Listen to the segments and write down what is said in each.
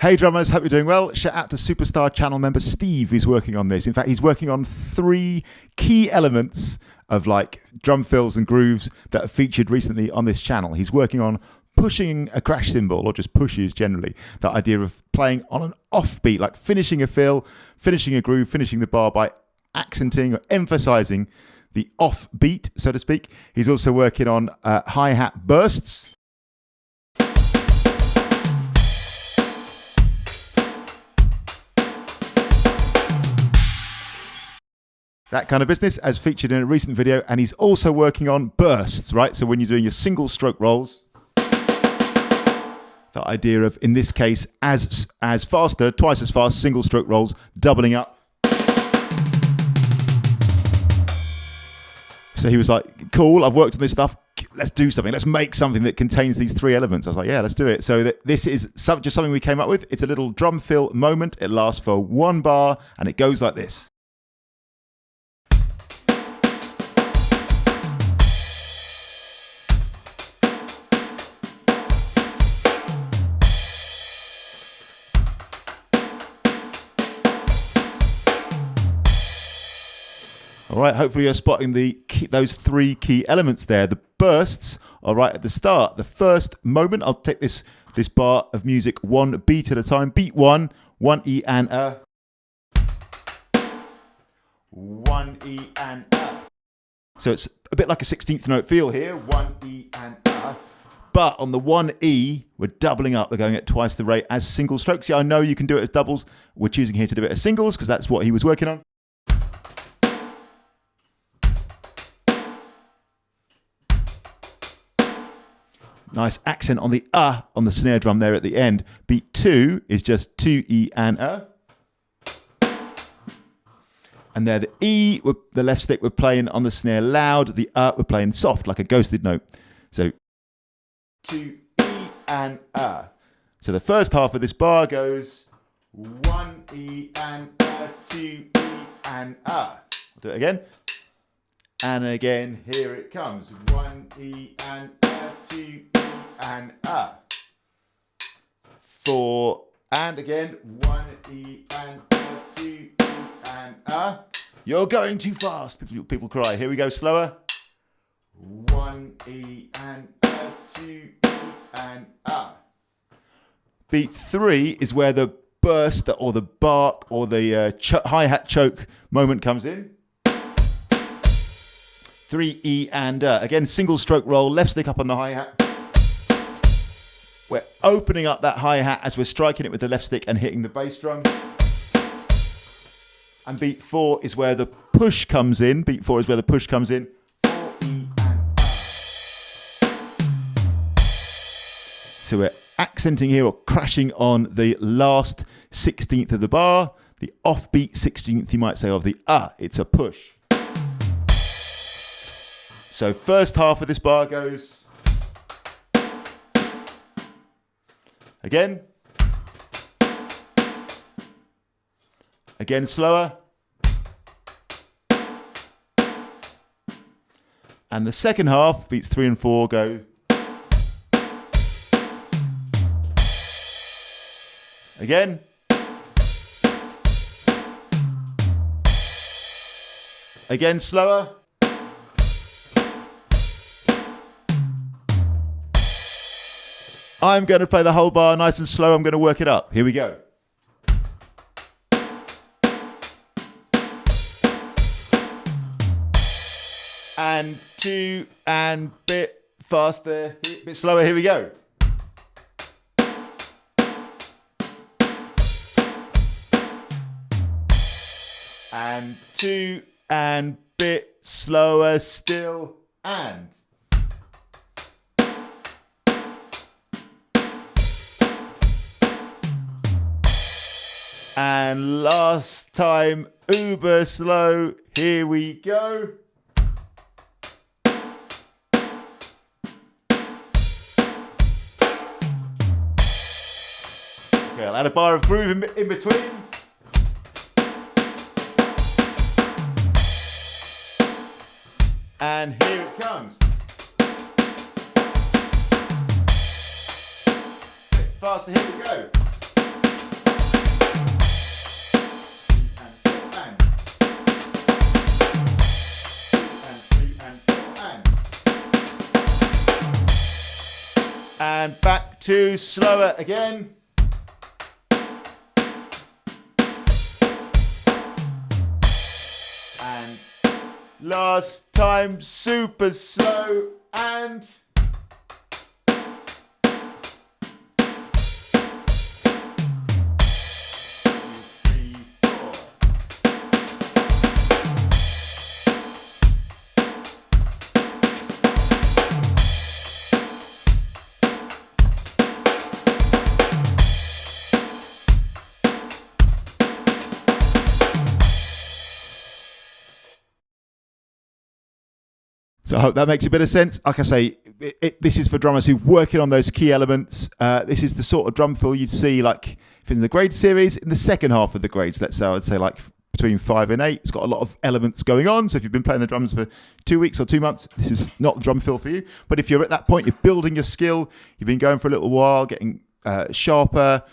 Hey drummers, hope you're doing well. Shout out to Superstar channel member Steve, who's working on this. In fact, he's working on 3 key elements of like drum fills and grooves that are featured recently on this channel. He's working on pushing a crash cymbal, or just pushes generally. That idea of playing on an offbeat, like finishing a fill, finishing a groove, finishing the bar by accenting or emphasizing the offbeat, so to speak. He's also working on hi-hat bursts. That kind of business, as featured in a recent video. And he's also working on bursts, right? So when you're doing your single stroke rolls, the idea of, in this case, as faster, twice as fast, single stroke rolls, doubling up. So he was like, cool, I've worked on this stuff. Let's do something. Let's make something that contains these 3 elements. I was like, yeah, let's do it. So this is just something we came up with. It's a little drum fill moment. It lasts for 1 bar and it goes like this. All right, hopefully you're spotting those 3 key elements there. The bursts are right at the start. The first moment, I'll take this bar of music 1 beat at a time. Beat 1, 1 E and A. 1 E and A. So it's a bit like a 16th note feel here. 1 E and A. But on the 1 E, we're doubling up. We're going at twice the rate as single strokes. Yeah, I know you can do it as doubles. We're choosing here to do it as singles because that's what he was working on. Nice accent on the on the snare drum there at the end. Beat 2 is just 2 E and A. And there the E, with the left stick, we're playing on the snare loud. The we're playing soft, like a ghosted note. So 2 E and A. So the first half of this bar goes 1 E and A, 2 E and A. I'll do it again. And again, here it comes. 1 E and A, 2 E and A. 4 and again. 1 E and A, 2 E and A. You're going too fast. People cry. Here we go, slower. 1 E and A, 2 E and A. Beat 3 is where the burst or the bark or the hi-hat choke moment comes in. 3 E and A. Again, single stroke roll, left stick up on the hi-hat. We're opening up that hi-hat as we're striking it with the left stick and hitting the bass drum. And beat 4 is where the push comes in. Beat 4 is where the push comes in. 4 E and A. So we're accenting here or crashing on the last 16th of the bar. The offbeat 16th, you might say, of the it's a push. So first half of this bar goes again slower, and the second half, beats 3 and 4, go again, slower. I'm going to play the whole bar nice and slow. I'm going to work it up. Here we go. And 2 and bit faster, a bit slower. Here we go. And 2 and bit slower still, and last time, uber slow. Here we go. Okay, I'll add a bar of groove in between. And here it comes. Bit faster, here we go. 2, slower again. And last time, super slow, and... So I hope that makes a bit of sense. Like I say, this is for drummers who are working on those key elements. This is the sort of drum fill you'd see like if in the grade series, in the second half of the grades, let's say, I would say like between 5 and 8. It's got a lot of elements going on. So if you've been playing the drums for 2 weeks or 2 months, this is not the drum fill for you. But if you're at that point, you're building your skill, you've been going for a little while, getting sharper,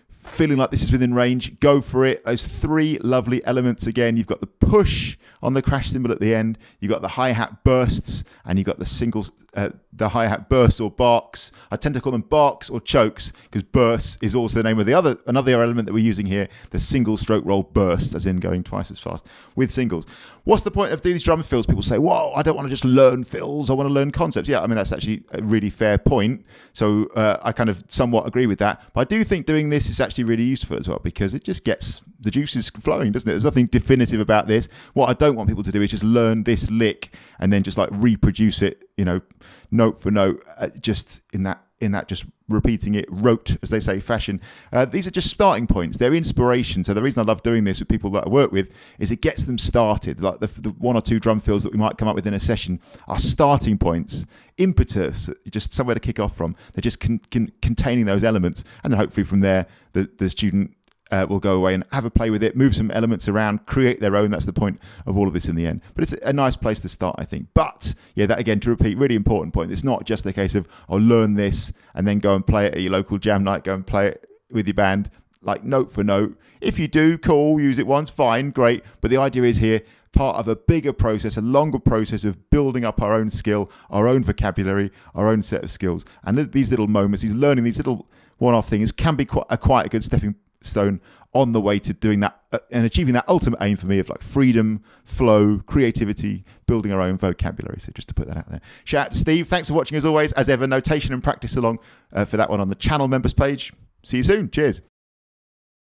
feeling like this is within range, go for it. Those 3 lovely elements again. You've got the push on the crash cymbal at the end. You've got the hi-hat bursts, and you've got the singles, the hi-hat bursts or barks. I tend to call them barks or chokes because bursts is also the name of another element that we're using here, the single stroke roll burst, as in going twice as fast with singles. What's the point of doing these drum fills? People say, whoa, I don't want to just learn fills. I want to learn concepts. Yeah, I mean, that's actually a really fair point. So I kind of somewhat agree with that. But I do think doing this is actually really useful as well because it just gets the juices flowing, doesn't it? There's nothing definitive about this. What I don't want people to do is just learn this lick and then just like reproduce it, you know, note for note, just in that just repeating it rote, as they say, fashion. These are just starting points. They're inspiration. So the reason I love doing this with people that I work with is it gets them started. Like the 1 or 2 drum fills that we might come up with in a session are starting points, impetus, just somewhere to kick off from. They're just containing those elements. And then hopefully from there, the student will go away and have a play with it, move some elements around, create their own. That's the point of all of this in the end. But it's a nice place to start, I think. But yeah, that again, to repeat, really important point. It's not just the case of, oh, learn this and then go and play it at your local jam night, go and play it with your band, like note for note. If you do, cool, use it once, fine, great. But the idea is here, part of a bigger process, a longer process of building up our own skill, our own vocabulary, our own set of skills. And these little moments, these learning, these little one-off things can be quite a good stepping stone on the way to doing that and achieving that ultimate aim for me of like freedom, flow, creativity, building our own vocabulary. So just to put that out there. Shout out to Steve. Thanks for watching as always. As ever, notation and practice along for that one on the channel members page. See you soon. Cheers.